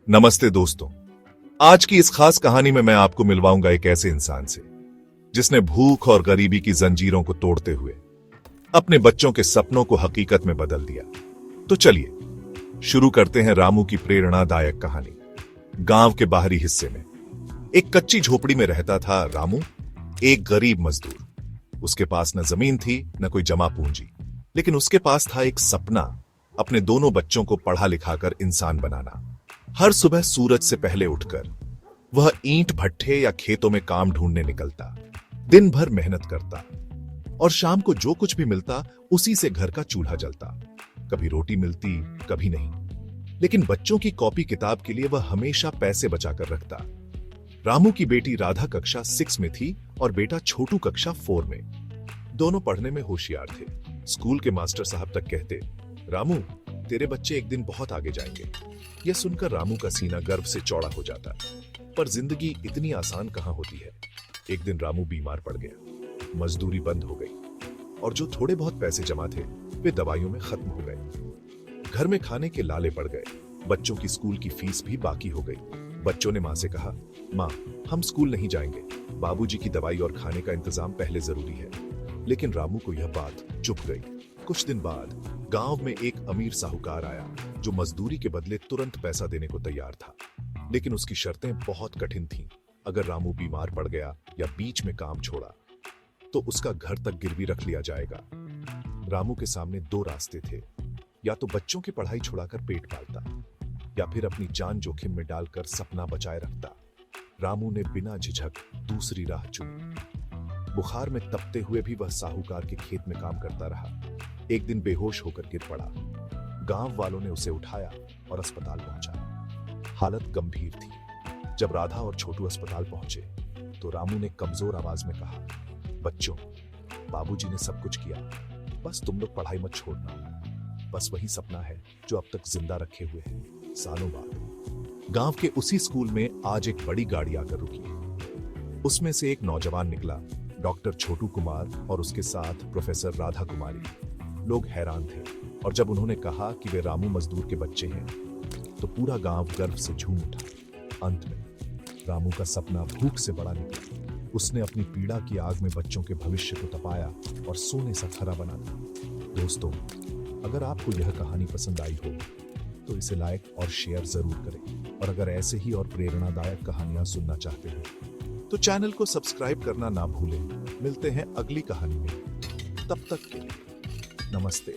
नमस्ते दोस्तों। आज की इस खास कहानी में मैं आपको मिलवाऊंगा एक ऐसे इंसान से जिसने भूख और गरीबी की जंजीरों को तोड़ते हुए अपने बच्चों के सपनों को हकीकत में बदल दिया। तो चलिए शुरू करते हैं रामू की प्रेरणादायक कहानी। गांव के बाहरी हिस्से में एक कच्ची झोपड़ी में रहता था रामू, एक गरीब मजदूर। उसके पास न जमीन थी न कोई जमा पूंजी, लेकिन उसके पास था एक सपना, अपने दोनों बच्चों को पढ़ा लिखाकर इंसान बनाना। हर सुबह सूरज से पहले उठकर वह ईंट भट्ठे या खेतों में काम ढूंढने निकलता, दिन भर मेहनत करता और शाम को जो कुछ भी मिलता उसी से घर का चूल्हा जलता। कभी रोटी मिलती, कभी नहीं, लेकिन बच्चों की कॉपी किताब के लिए वह हमेशा पैसे बचाकर रखता। रामू की बेटी राधा कक्षा 6 में थी और बेटा छोटू कक्षा 4 में। दोनों पढ़ने में होशियार थे। स्कूल के मास्टर साहब तक कहते, रामू तेरे बच्चे एक दिन बहुत आगे जाएंगे। यह सुनकर रामू का सीना गर्व से चौड़ा हो जाता। पर जिंदगी इतनी आसान कहां होती है। एक दिन रामू बीमार पड़ गया, मजदूरी बंद हो गई और जो थोड़े बहुत पैसे जमा थे वे दवाइयों में खत्म हो गए। घर में खाने के लाले पड़ गए, बच्चों की स्कूल की फीस भी बाकी हो गई। बच्चों ने मां से कहा, मां हम स्कूल नहीं जाएंगे, बाबूजी की दवाई और खाने का इंतजाम पहले जरूरी है। लेकिन रामू को यह बात चुभ गई। कुछ दिन बाद गांव में एक अमीर साहूकार आया जो मजदूरी के बदले तुरंत पैसा देने को तैयार था, लेकिन उसकी शर्तें बहुत कठिन थीं। अगर रामू बीमार पड़ गया या बीच में काम छोड़ा तो उसका घर तक गिरवी रख लिया जाएगा। रामू के सामने दो रास्ते थे, या तो बच्चों की पढ़ाई छुड़ाकर पेट पालता या फिर अपनी जान जोखिम में डालकर सपना बचाए रखता। रामू ने बिना झिझक दूसरी राह चुनी। बुखार में तपते हुए भी वह साहूकार के खेत में काम करता रहा। एक दिन बेहोश होकर गिर पड़ा। गांव वालों ने उसे उठाया और अस्पताल पहुंचाया। हालत गंभीर थी। जब राधा और छोटू अस्पताल पहुंचे तो रामू ने कमजोर आवाज में कहा, बच्चों बाबूजी ने सब कुछ किया, बस तुम लोग पढ़ाई मत छोड़ना। बस वही सपना है जो अब तक जिंदा रखे हुए है। सालों बाद गांव के उसी स्कूल में आज एक बड़ी गाड़ी आकर रुकी। उसमें से एक नौजवान निकला, डॉक्टर छोटू कुमार और उसके साथ प्रोफेसर राधा कुमारी। लोग हैरान थे और जब उन्होंने कहा कि वे रामू मजदूर के बच्चे हैं तो पूरा गांव गर्व से झूम उठा। अंत में रामू का सपना भूख से बड़ा निकला। उसने अपनी पीड़ा की आग में बच्चों के भविष्य को तपाया और सोने सा खरा बना दिया। दोस्तों, अगर आपको यह कहानी पसंद आई हो तो इसे लाइक और शेयर जरूर करें, और अगर ऐसे ही और प्रेरणादायक कहानियां सुनना चाहते हैं तो चैनल को सब्सक्राइब करना ना भूलें। मिलते हैं अगली कहानी में, तब तक के लिए नमस्ते।